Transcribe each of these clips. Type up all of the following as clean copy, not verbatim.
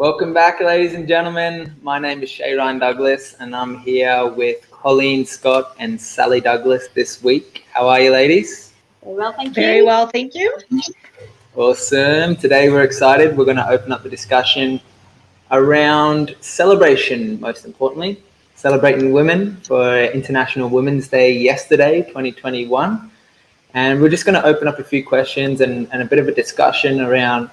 Welcome back, ladies and gentlemen. My name is Shay Douglas, and I'm here with Colleen Scott and Sally Douglas this week. How are you, ladies? Very well, thank you. Very well, thank you. Awesome. Today we're excited. We're going to open up the discussion around celebration, most importantly, celebrating women for International Women's Day yesterday, 2021. And we're just going to open up a few questions and a bit of a discussion around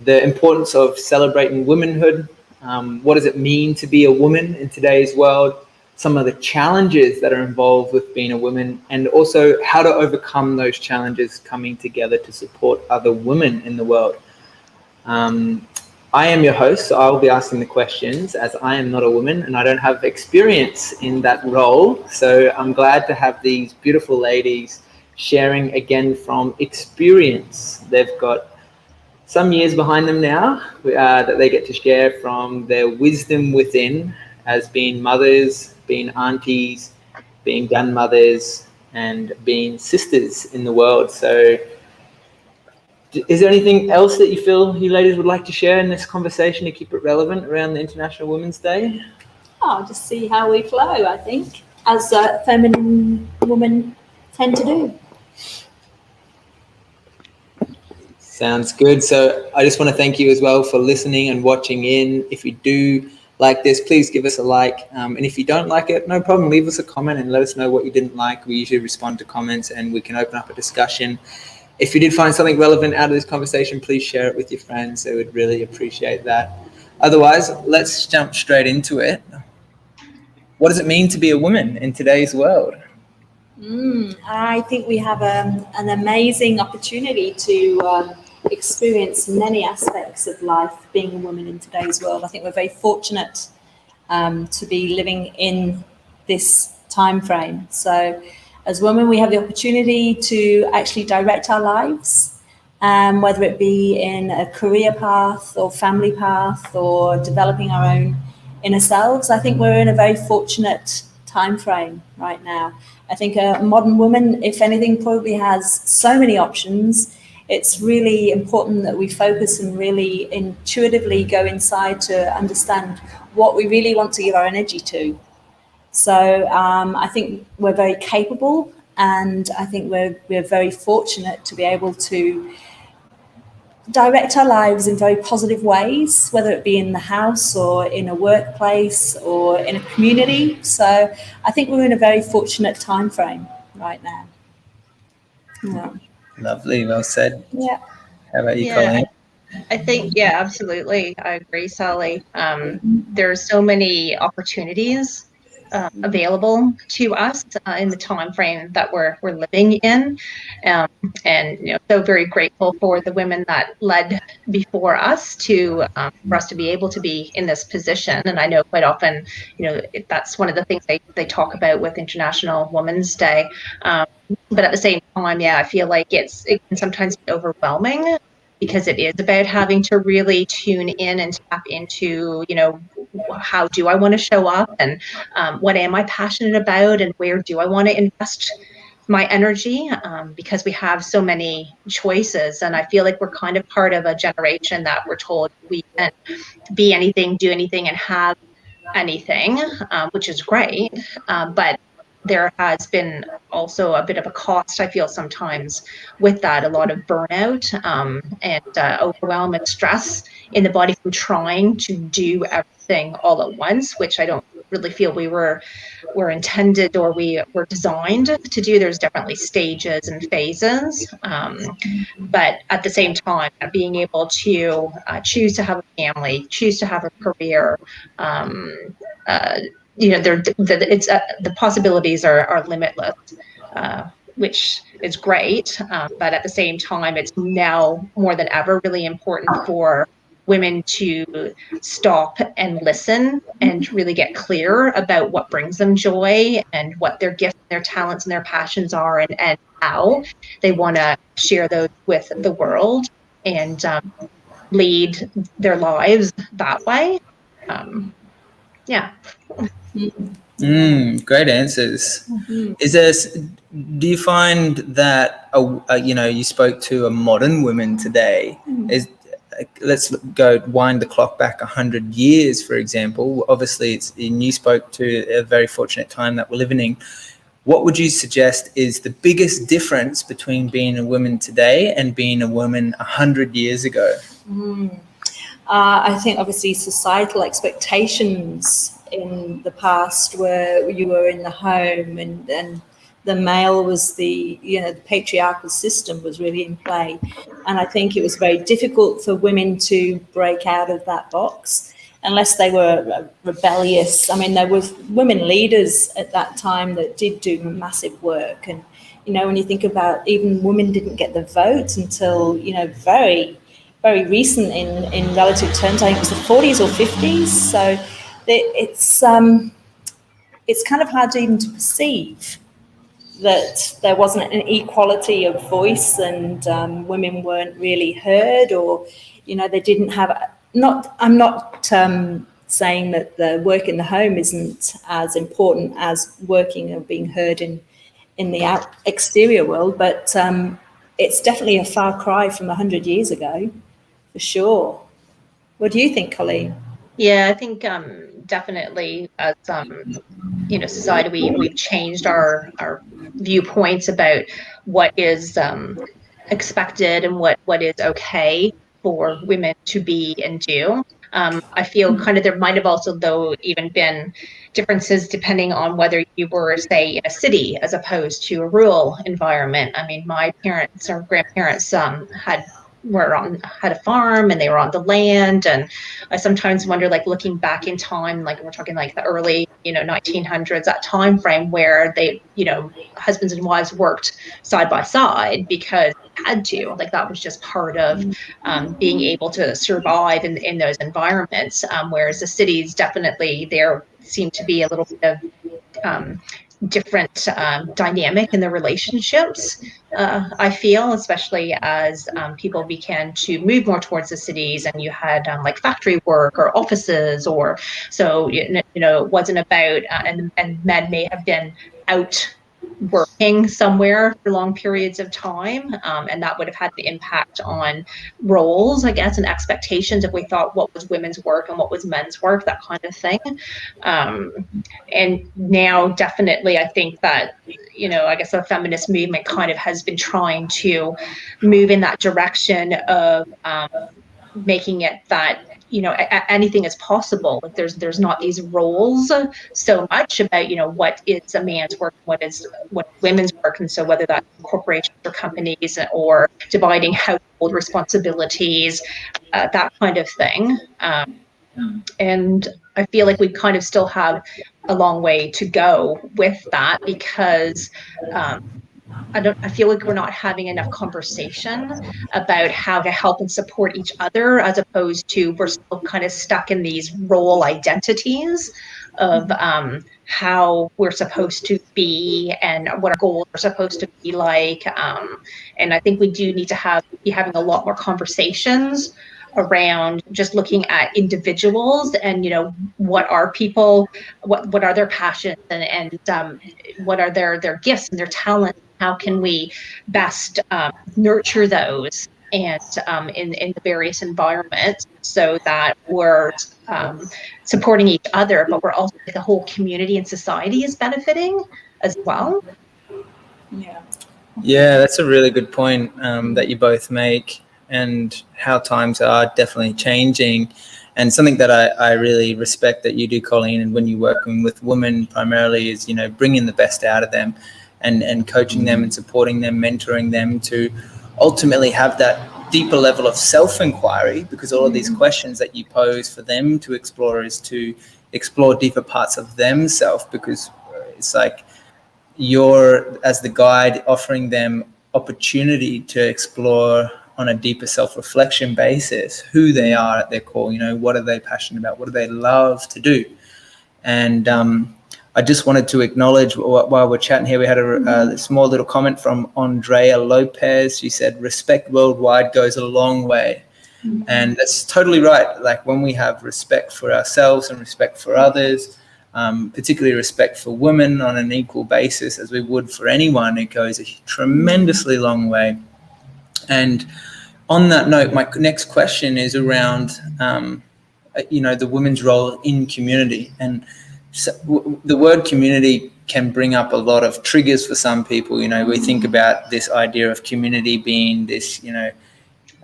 the importance of celebrating womanhood. What does it mean to be a woman in today's world? Some of the challenges that are involved with being a woman, and also how to overcome those challenges coming together to support other women in the world. I am your host, so I'll be asking the questions as I am not a woman and I don't have experience in that role. So I'm glad to have these beautiful ladies sharing again from experience. They've got some years behind them now that they get to share from their wisdom within as being mothers, being aunties, being grandmothers, and being sisters in the world. So is there anything else that you feel you ladies would like to share in this conversation to keep it relevant around the International Women's Day? Oh, just see how we flow, I think, as feminine women tend to do. Sounds good. So I just want to thank you as well for listening and watching in. If you do like this, please give us a like. And if you don't like it, no problem. Leave us a comment and let us know what you didn't like. We usually respond to comments and we can open up a discussion. If you did find something relevant out of this conversation, please share it with your friends. They would really appreciate that. Otherwise, let's jump straight into it. What does it mean to be a woman in today's world? I think we have an amazing opportunity to experience many aspects of life being a woman in today's world. I think we're very fortunate to be living in this time frame. So as women, we have the opportunity to actually direct our lives, whether it be in a career path or family path or developing our own inner selves. I think we're in a very fortunate time frame right now. I think a modern woman, if anything, probably has so many options. It's really important that we focus and really intuitively go inside to understand what we really want to give our energy to. So I think we're very capable, and I think we're very fortunate to be able to direct our lives in very positive ways, whether it be in the house or in a workplace or in a community. So I think we're in a very fortunate time frame right now. Yeah. Lovely, well said. Yeah. How about you, Colleen? I think, yeah, absolutely. I agree, Sally. There are so many opportunities available to us in the time frame that we're living in, and so very grateful for the women that led before us for us to be able to be in this position. And I know quite often, that's one of the things they talk about with International Women's Day. But at the same time, I feel like it can sometimes be overwhelming, because it is about having to really tune in and tap into, how do I want to show up, and what am I passionate about, and where do I want to invest my energy, because we have so many choices. And I feel like we're kind of part of a generation that we're told we can be anything, do anything, and have anything, which is great. But there has been also a bit of a cost, I feel, sometimes with that, a lot of burnout and overwhelm and stress in the body from trying to do everything all at once, which I don't really feel we were intended or we were designed to do. There's definitely stages and phases, but at the same time, being able to choose to have a family, choose to have a career, the possibilities are limitless which is great. But at the same time, it's now more than ever really important for women to stop and listen and really get clear about what brings them joy and what their gifts, their talents, and their passions are, and how they want to share those with the world and lead their lives that way. Yeah. Great answers. Do you find that you spoke to a modern woman today? Let's go wind the clock back 100 years, for example. Obviously, you spoke to a very fortunate time that we're living in. What would you suggest is the biggest difference between being a woman today and being a woman 100 years ago? I think obviously societal expectations in the past where you were in the home and the male was the patriarchal system was really in play. And I think it was very difficult for women to break out of that box unless they were rebellious. I mean, there was women leaders at that time that did do massive work. And, when you think about even women didn't get the vote until, very, very recent in relative terms. I think it was the 40s or 50s. So it's kind of hard even to perceive that there wasn't an equality of voice and women weren't really heard, or they didn't have I'm not saying that the work in the home isn't as important as working and being heard in the exterior world, but it's definitely a far cry from 100 years ago, for sure. What do you think, Colleen? Yeah, I think definitely as society, we've changed our viewpoints about what is expected and what is okay for women to be and do. I feel kind of there might have also, though, even been differences depending on whether you were, say, in a city as opposed to a rural environment. I mean, my parents or grandparents had a farm and they were on the land, and I sometimes wonder, like looking back in time, like we're talking like the early 1900s, that time frame where they husbands and wives worked side by side because they had to, like that was just part of being able to survive in those environments, whereas the cities definitely there seemed to be a little bit of different dynamic in the relationships. I feel, especially as people began to move more towards the cities, and you had like factory work or offices, or so it wasn't about and men may have been out working somewhere for long periods of time, and that would have had an impact on roles, I guess, and expectations if we thought what was women's work and what was men's work, that kind of thing. And now definitely I think that I guess the feminist movement kind of has been trying to move in that direction of making it that anything is possible. Like there's not these roles so much about what is a man's work, what women's work, and so whether that's corporations or companies or dividing household responsibilities, that kind of thing. And I feel like we kind of still have a long way to go with that, because I feel like we're not having enough conversation about how to help and support each other, as opposed to we're still kind of stuck in these role identities of how we're supposed to be and what our goals are supposed to be like. And I think we do need to be having a lot more conversations around just looking at individuals and what are people, what are their passions, and what are their gifts and their talents. How can we best nurture those and in the various environments, so that we're supporting each other, but we're also, the whole community and society is benefiting as well. Yeah, that's a really good point that you both make, and how times are definitely changing. And something that I really respect that you do, Colleen, and when you're working with women primarily, is bringing the best out of them and coaching them and supporting them, mentoring them to ultimately have that deeper level of self-inquiry, because all of these questions that you pose for them to explore is to explore deeper parts of themselves, because it's like you're, as the guide, offering them opportunity to explore on a deeper self-reflection basis who they are at their core. You know, what are they passionate about? What do they love to do? And I just wanted to acknowledge, while we're chatting here, we had a small little comment from Andrea Lopez. She said, respect worldwide goes a long way. And that's totally right. Like, when we have respect for ourselves and respect for others, particularly respect for women on an equal basis as we would for anyone, it goes a tremendously long way. And on that note, my next question is around, the women's role in community. And so the word community can bring up a lot of triggers for some people. You know, we think about this idea of community being this,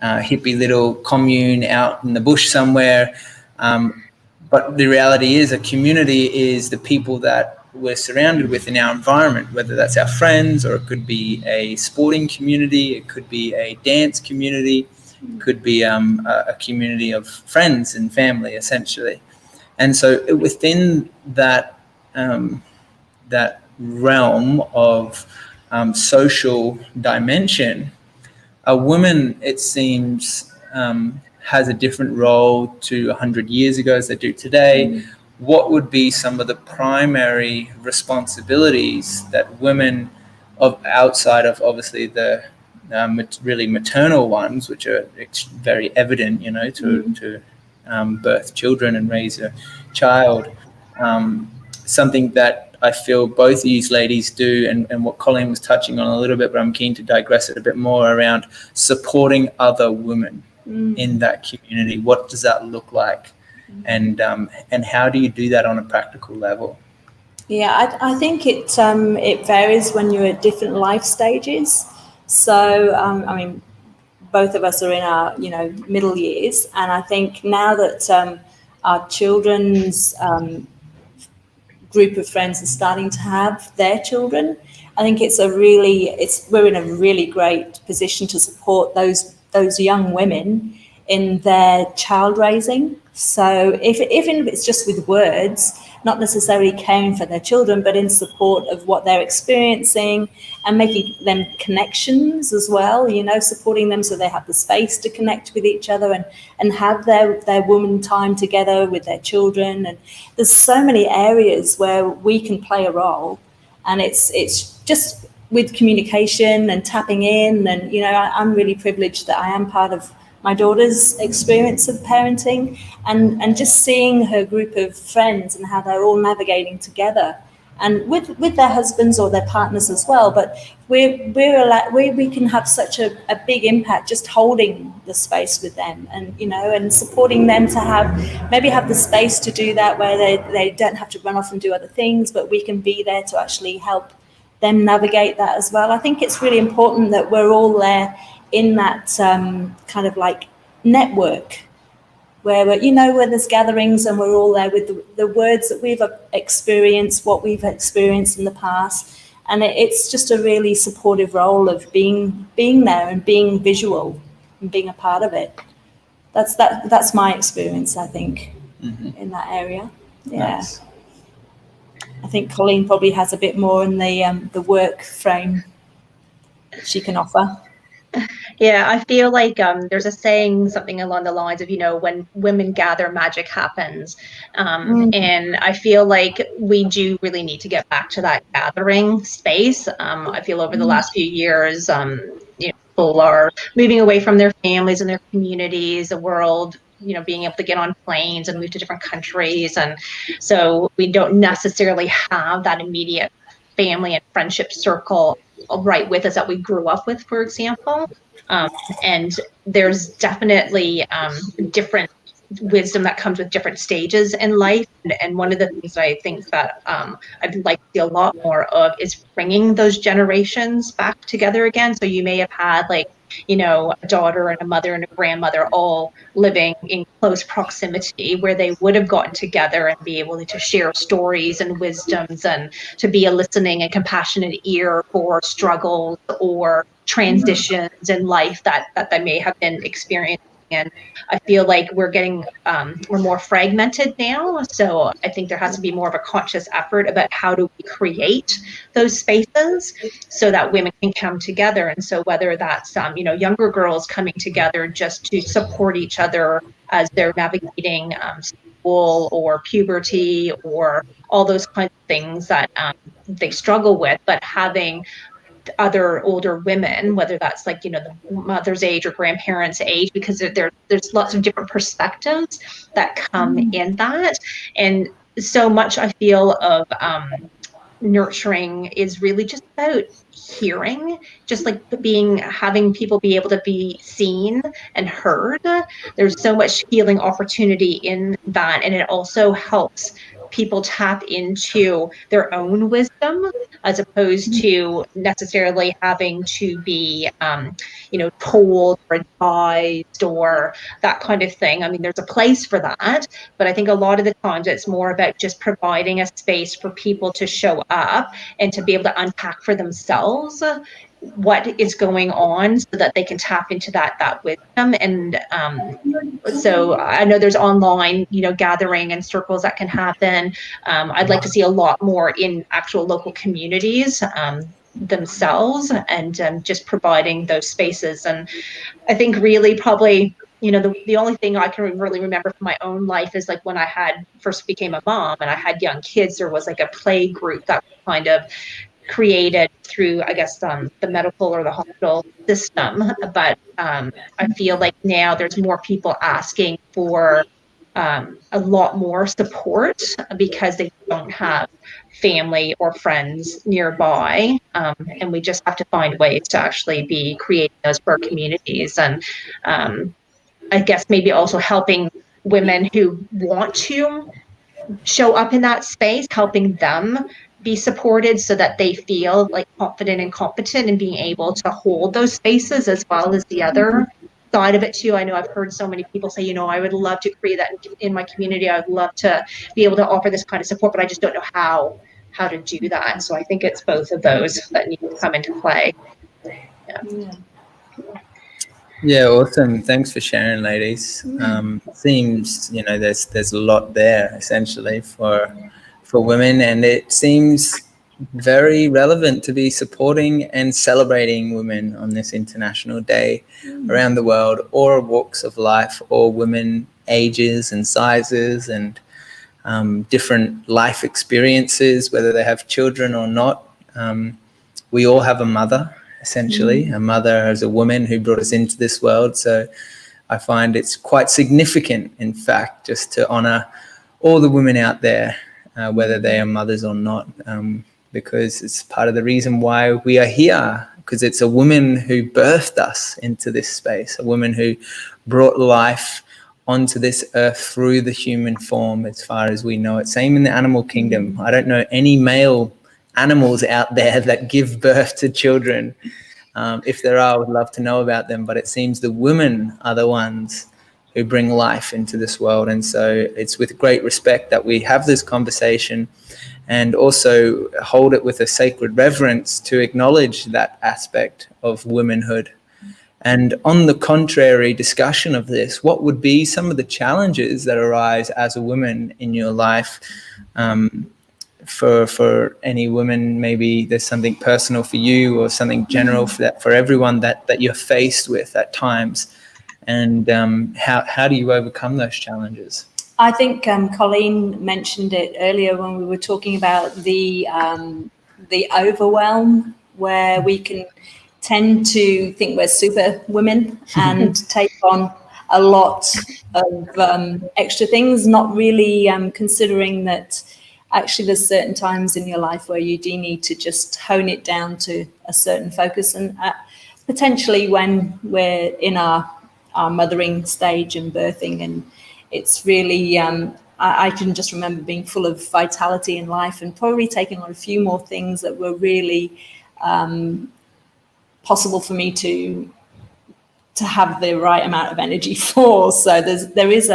hippie little commune out in the bush somewhere. But the reality is, a community is the people that we're surrounded with in our environment, whether that's our friends, or it could be a sporting community, it could be a dance community, it could be a community of friends and family, essentially. And so within that that realm of social dimension, a woman, it seems, has a different role to 100 years ago as they do today. What would be some of the primary responsibilities that women, outside of obviously the really maternal ones, which are very evident, to birth children and raise a child, something that I feel both of you ladies do, and what Colleen was touching on a little bit, but I'm keen to digress it a bit more around supporting other women in that community. What does that look like? And how do you do that on a practical level? Yeah, I think it varies when you're at different life stages. So, I mean, both of us are in our, middle years. And I think now that our children's group of friends are starting to have their children, I think we're in a really great position to support those young women in their child raising. So even if it's just with words, not necessarily caring for their children, but in support of what they're experiencing and making them connections as well, supporting them so they have the space to connect with each other and have their woman time together with their children. And there's so many areas where we can play a role, and it's just with communication and tapping in. And, I'm really privileged that I am part of my daughter's experience of parenting, and just seeing her group of friends and how they're all navigating together, and with their husbands or their partners as well. But we can have such a big impact just holding the space with them, and and supporting them to have the space to do that, where they don't have to run off and do other things, but we can be there to actually help them navigate that as well. I think it's really important that we're all there in that kind of like network where where there's gatherings and we're all there with the words that we've experienced, what we've experienced in the past, and it's just a really supportive role of being there and being visual and being a part of it. That's my experience, I think, in that area. Yeah. Nice. I think Colleen probably has a bit more in the work frame she can offer. Yeah, I feel like there's a saying, something along the lines of, when women gather, magic happens. And I feel like we do really need to get back to that gathering space. I feel over the last few years, people are moving away from their families and their communities, the world, being able to get on planes and move to different countries. And so we don't necessarily have that immediate family and friendship circle right with us that we grew up with, for example. And there's definitely different wisdom that comes with different stages in life. And one of the things I think that I'd like to see a lot more of is bringing those generations back together again. So you may have had a daughter and a mother and a grandmother all living in close proximity, where they would have gotten together and be able to share stories and wisdoms, and to be a listening and compassionate ear for struggles or transitions in life that they may have been experiencing And I feel like we're more fragmented now. So I think there has to be more of a conscious effort about how do we create those spaces so that women can come together. And so whether that's, younger girls coming together just to support each other as they're navigating school or puberty or all those kinds of things that they struggle with, but having other older women, whether that's like, the mother's age or grandparents' age, because there's lots of different perspectives that come in that. And so much I feel of nurturing is really just about hearing, just like having people be able to be seen and heard. There's so much healing opportunity in that, and it also helps people tap into their own wisdom as opposed to necessarily having to be told or advised or that kind of thing. I mean, there's a place for that, but I think a lot of the times it's more about just providing a space for people to show up and to be able to unpack for themselves what is going on so that they can tap into that wisdom. And so I know there's online, gathering and circles that can happen. I'd like to see a lot more in actual local communities themselves, and just providing those spaces. And I think really probably, the only thing I can really remember from my own life is like when I first became a mom and I had young kids, there was like a play group that kind of created through, I guess, the medical or the hospital system. But I feel like now there's more people asking for a lot more support because they don't have family or friends nearby. And we just have to find ways to actually be creating those for our communities. And I guess maybe also helping women who want to show up in that space, helping them be supported so that they feel like confident and competent and being able to hold those spaces, as well as the other side of it too. I know I've heard so many people say, I would love to create that in my community. I'd love to be able to offer this kind of support, but I just don't know how to do that. So I think it's both of those that need to come into play. Yeah, awesome. Thanks for sharing, ladies. Seems there's a lot there essentially for women, and it seems very relevant to be supporting and celebrating women on this International Day around the world, all walks of life, all women, ages and sizes, and different life experiences, whether they have children or not. We all have a mother. Essentially, a mother as a woman who brought us into this world. So I find it's quite significant, in fact, just to honor all the women out there, whether they are mothers or not, because it's part of the reason why we are here, because it's a woman who birthed us into this space, a woman who brought life onto this earth through the human form, as far as we know it. Same in the animal kingdom. I don't know any male animals out there that give birth to children. If there are, I would love to know about them, but it seems the women are the ones who bring life into this world. And so it's with great respect that we have this conversation, and also hold it with a sacred reverence to acknowledge that aspect of womanhood. And on the contrary discussion of this, what would be some of the challenges that arise as a woman in your life? For any woman, maybe there's something personal for you or something general for everyone that you're faced with at times, and how do you overcome those challenges? I think Colleen mentioned it earlier when we were talking about the overwhelm, where we can tend to think we're super women and take on a lot of extra things, not really considering that actually there's certain times in your life where you do need to just hone it down to a certain focus. And potentially when we're in our mothering stage and birthing, and it's really, I can just remember being full of vitality in life and probably taking on a few more things that were really possible for me to have the right amount of energy for. So there is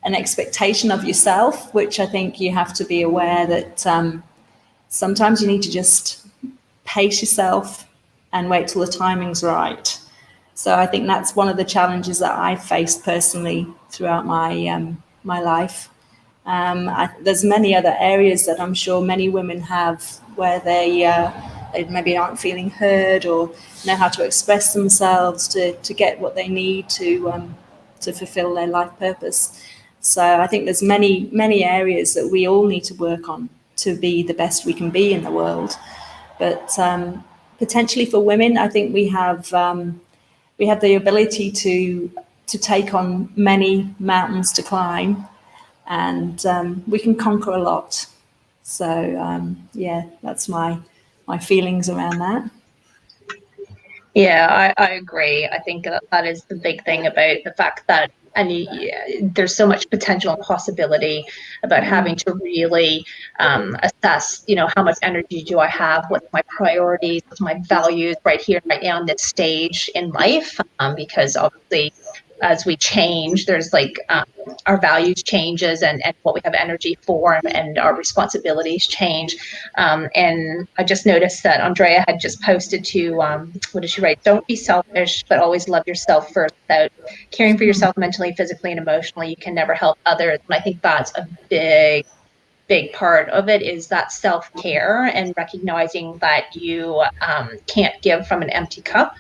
an expectation of yourself, which I think you have to be aware that sometimes you need to just pace yourself and wait till the timing's right. So I think that's one of the challenges that I've faced personally throughout my life. There's many other areas that I'm sure many women have where they maybe aren't feeling heard or know how to express themselves to get what they need to fulfill their life purpose. So I think there's many areas that we all need to work on to be the best we can be in the world. But potentially for women, I think we have the ability to take on many mountains to climb, and we can conquer a lot. So yeah, that's my feelings around that. Yeah, I agree. I think that is the big thing about the fact that there's so much potential and possibility about having to really assess, how much energy do I have? What's my priorities? What's my values right here, right now in this stage in life? Because obviously, as we change, there's our values changes and what we have energy for, and our responsibilities change. And I just noticed that Andrea had just posted to, what did she write? Don't be selfish, but always love yourself first. Without caring for yourself mentally, physically, and emotionally, you can never help others. And I think that's a big part of it, is that self-care and recognizing that you can't give from an empty cup.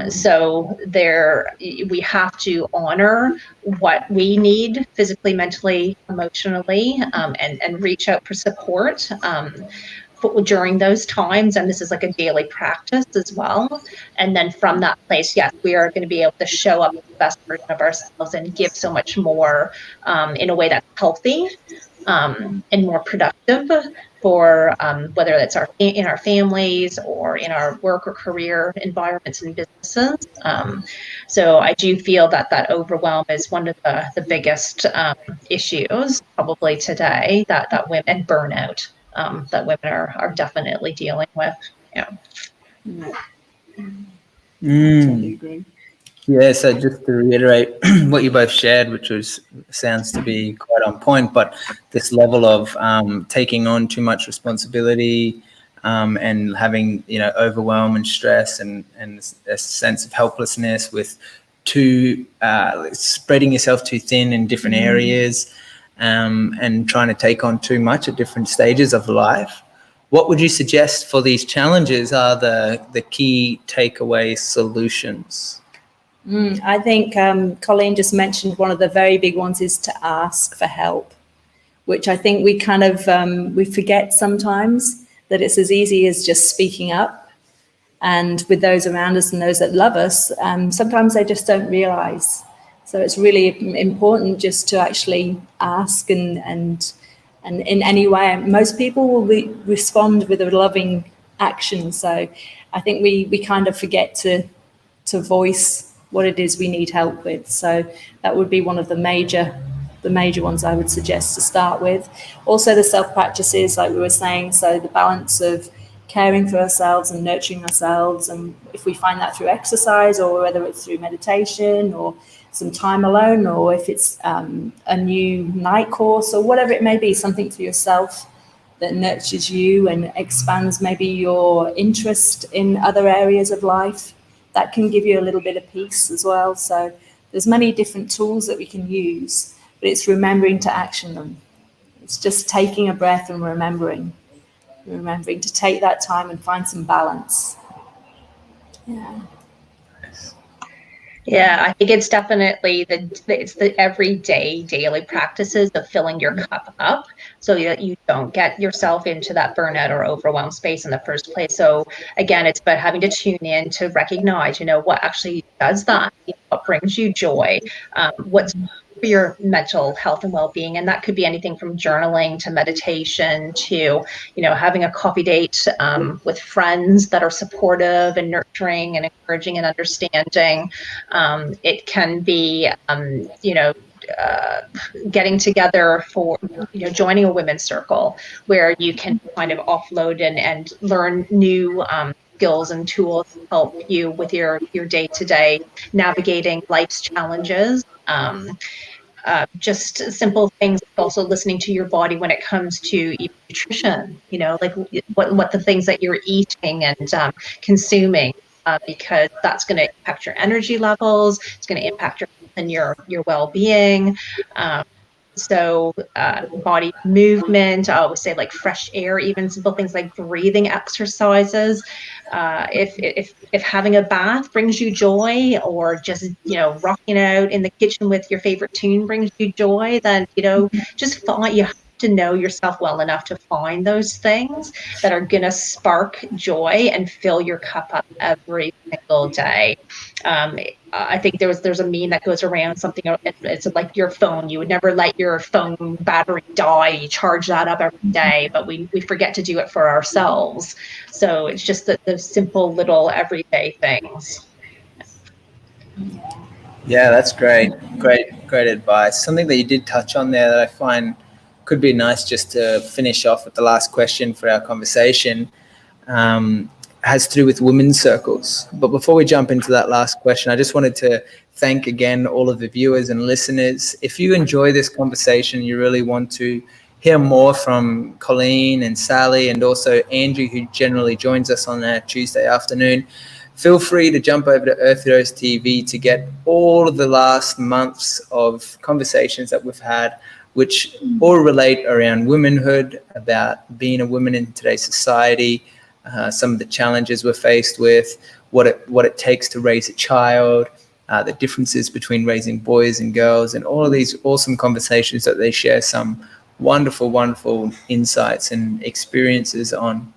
So we have to honor what we need physically, mentally, emotionally, and reach out for support during those times. And this is like a daily practice as well. And then from that place, yes, we are going to be able to show up the best version of ourselves and give so much more in a way that's healthy and more productive for whether that's in our families or in our work or career environments and businesses. So I do feel that overwhelm is one of the biggest issues probably today that women, and burnout, that women are definitely dealing with. Yeah. Totally agree. Yeah, so just to reiterate what you both shared, which sounds to be quite on point, but this level of taking on too much responsibility and having, overwhelm and stress and a sense of helplessness with spreading yourself too thin in different areas and trying to take on too much at different stages of life. What would you suggest for these challenges are the key takeaway solutions? I think Colleen just mentioned one of the very big ones is to ask for help, which I think we kind of we forget sometimes that it's as easy as just speaking up. And with those around us and those that love us, sometimes they just don't realize. So it's really important just to actually ask and in any way. Most people will respond with a loving action. So I think we kind of forget to voice what it is we need help with. So that would be one of the major ones I would suggest to start with. Also the self practices, like we were saying, so the balance of caring for ourselves and nurturing ourselves, and if we find that through exercise or whether it's through meditation or some time alone, or if it's a new night course or whatever it may be, something for yourself that nurtures you and expands maybe your interest in other areas of life, that can give you a little bit of peace as well. So there's many different tools that we can use, but it's remembering to action them. It's just taking a breath and remembering to take that time and find some balance. Yeah. Yeah, I think it's definitely the everyday, daily practices of filling your cup up so that you don't get yourself into that burnout or overwhelm space in the first place. So again, it's about having to tune in to recognize, what actually does that, what brings you joy, what's for your mental health and well-being. And that could be anything from journaling to meditation to, having a coffee date with friends that are supportive and nurturing and encouraging and understanding. It can be, getting together for, joining a women's circle where you can kind of offload and learn new skills and tools to help you with your day-to-day navigating life's challenges. Just simple things, also listening to your body when it comes to nutrition, like what the things that you're eating and consuming. because that's going to impact your energy levels. It's going to impact your well-being. So body movement, I always say like fresh air, even simple things like breathing exercises. If having a bath brings you joy, or just, rocking out in the kitchen with your favorite tune brings you joy, then, just you have to know yourself well enough to find those things that are going to spark joy and fill your cup up every single day. I think there's a meme that goes around, something, it's like your phone. You would never let your phone battery die. You charge that up every day, but we forget to do it for ourselves. So it's just the simple little everyday things. Yeah, that's great. Great advice. Something that you did touch on there that I find could be nice just to finish off with the last question for our conversation, has to do with women's circles. But before we jump into that last question, I just wanted to thank again all of the viewers and listeners. If you enjoy this conversation, you really want to hear more from Colleen and Sally, and also Andrew, who generally joins us on a Tuesday afternoon, feel free to jump over to EHTV to get all of the last months of conversations that we've had, which all relate around womanhood, about being a woman in today's society, some of the challenges we're faced with, what it takes to raise a child, the differences between raising boys and girls, and all of these awesome conversations that they share some wonderful insights and experiences on.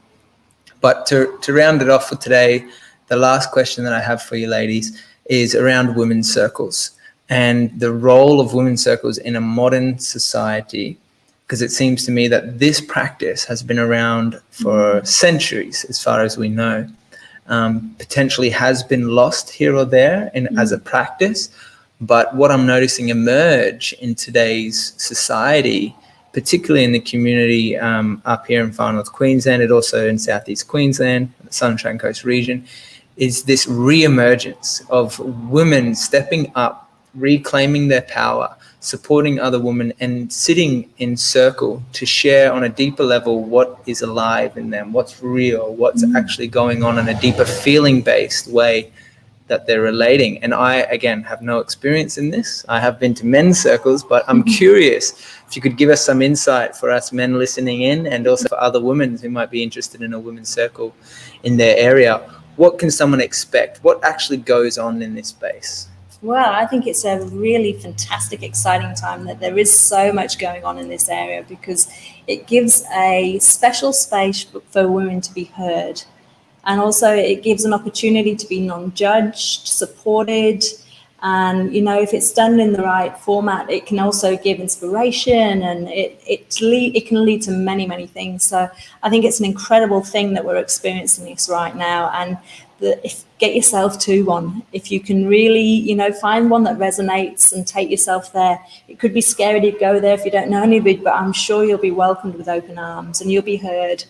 But to round it off for today, the last question that I have for you ladies is around women's circles and the role of women's circles in a modern society, because it seems to me that this practice has been around for centuries, as far as we know, potentially has been lost here or there as a practice. But what I'm noticing emerge in today's society, particularly in the community up here in Far North Queensland and also in Southeast Queensland, the Sunshine Coast region, is this re-emergence of women stepping up, reclaiming their power, supporting other women, and sitting in circle to share on a deeper level what is alive in them, what's real, what's actually going on in a deeper feeling-based way that they're relating. And I, again, have no experience in this. I have been to men's circles, but I'm curious if you could give us some insight for us men listening in, and also for other women who might be interested in a women's circle in their area. What can someone expect? What actually goes on in this space? Well, I think it's a really fantastic, exciting time that there is so much going on in this area, because it gives a special space for women to be heard. And also it gives an opportunity to be non-judged, supported. And, if it's done in the right format, it can also give inspiration, and it can lead to many, many things. So I think it's an incredible thing that we're experiencing this right now. And get yourself to one. If you can really, find one that resonates and take yourself there. It could be scary to go there if you don't know anybody, but I'm sure you'll be welcomed with open arms, and you'll be heard,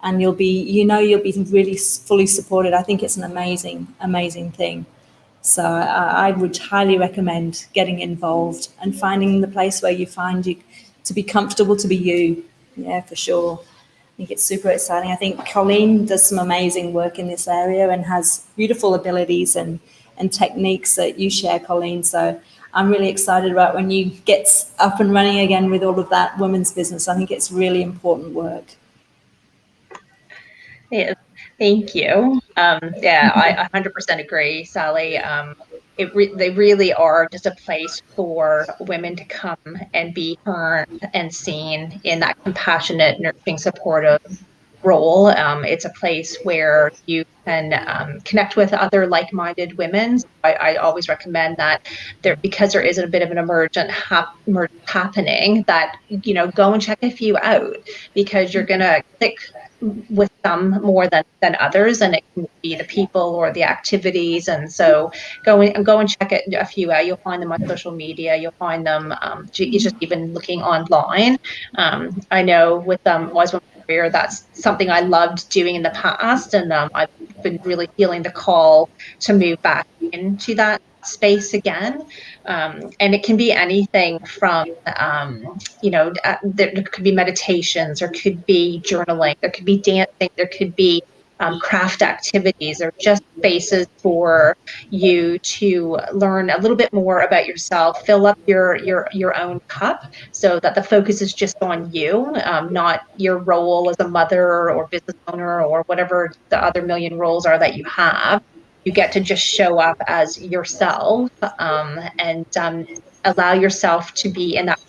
and you'll be really fully supported. I think it's an amazing, amazing thing. So I would highly recommend getting involved and finding the place where you find you to be comfortable to be you. Yeah, for sure. I think it's super exciting. I think Colleen does some amazing work in this area and has beautiful abilities and techniques that you share, Colleen. So I'm really excited about when you get up and running again with all of that women's business. I think it's really important work. Yeah, thank you. I 100% agree, Sally. They really are just a place for women to come and be heard and seen in that compassionate, nurturing, supportive role. It's a place where you can connect with other like-minded women. I always recommend that because there is a bit of an emergent happening, that go and check a few out, because you're gonna click with some more than others, and it can be the people or the activities. And so go and check it a few out. You'll find them on social media. You'll find them just even looking online. I know with Wise Women Career, that's something I loved doing in the past, and I've been really feeling the call to move back into that space again. And it can be anything from there could be meditations, there could be journaling, there could be dancing, there could be craft activities, or just spaces for you to learn a little bit more about yourself, fill up your own cup, so that the focus is just on you, not your role as a mother or business owner or whatever the other million roles are that you have. You get to just show up as yourself, and allow yourself to be in that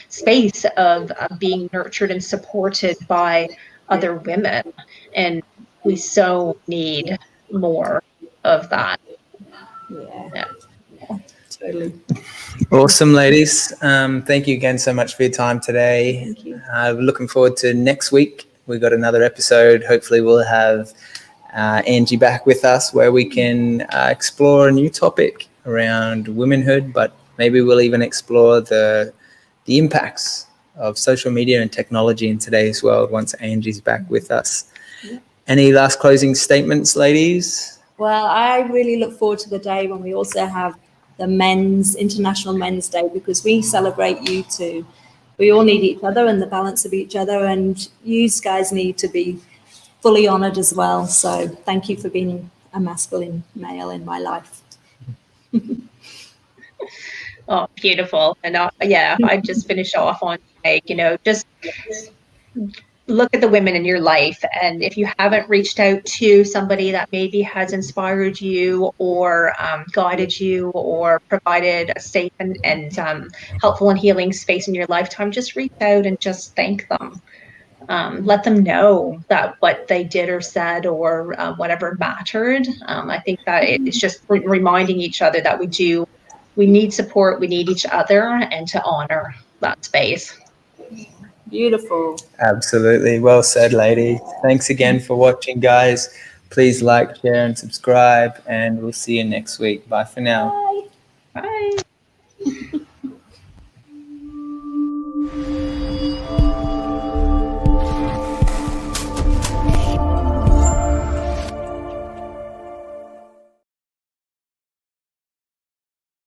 space of being nurtured and supported by other women. And we so need more of that. Yeah. Totally. Awesome, ladies. Thank you again so much for your time today. Thank you. Looking forward to next week. We've got another episode. Hopefully we'll have Angie back with us, where we can explore a new topic around womanhood, but maybe we'll even explore the impacts of social media and technology in today's world once Angie's back with us. Yeah. Any last closing statements, ladies? Well, I really look forward to the day when we also have the International Men's Day, because we celebrate you too. We all need each other and the balance of each other, and you guys need to be fully honored as well. So thank you for being a masculine male in my life. Oh, beautiful. And I just finish off on, just look at the women in your life. And if you haven't reached out to somebody that maybe has inspired you, or guided you, or provided a safe and helpful and healing space in your lifetime, just reach out and just thank them. Let them know that what they did or said, or whatever mattered. I think that it's just reminding each other that we need support, we need each other, and to honor that space. Beautiful. Absolutely. Well said, lady. Thanks again for watching, guys. Please like, share, and subscribe, and we'll see you next week. Bye for now. Bye. Bye.